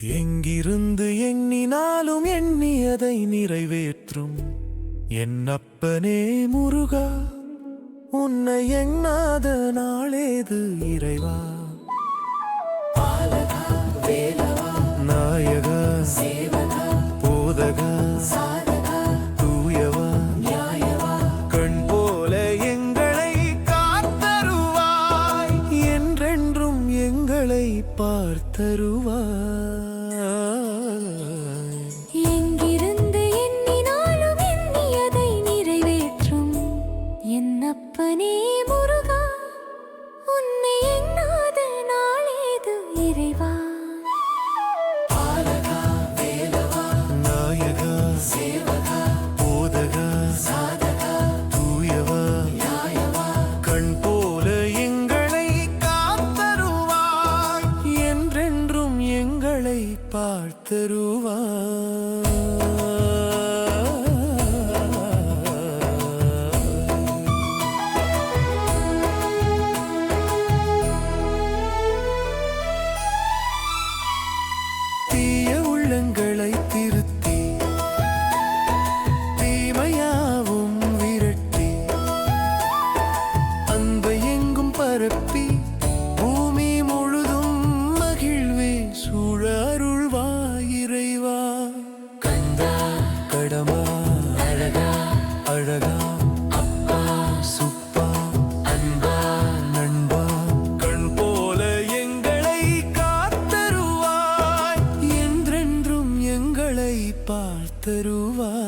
எங்கிருந்து எண்ணினாலும் எண்ணியதை நிறைவேற்றும் என் அப்பனே முருகா, உன்னை எண்ணாத நாளேது இறைவா. பாலகா வேலவா நாயகா சேவகா போதகா சாதகா தூயவா நியாயவா கண் போல எங்களை காத்தருவாய், என்றென்றும் எங்களை பார்த்தருவாய். எங்கிருந்து எண்ணினாலும் எண்ணியதை நிறைவேற்றும் என் அப்பனே முருகா, உன்னை எண்ணாத நாளேது இறைவா. பாலகா வேலவா நாயகா சேவகா போதகா சாதகா தூயவா நியாயவா கண் போல எங்களை காத்தருவாய், என்றென்றும் எங்களை பார்த்தருவாய். தீய உள்ளங்களை திருத்தி தீமையாவும் விரட்டி அன்பை எங்கும் பரப்பி பூமி முழுதும் மகிழ்வே சூழ அருள்வாய் இறைவா. கந்தா கடமா அழகா அழகா அப்பா சுப்பா அன்பா நண்பா கண் போல எங்களை காத்தருவாய், என்றென்றும் எங்களை பார்த்தருவாய்.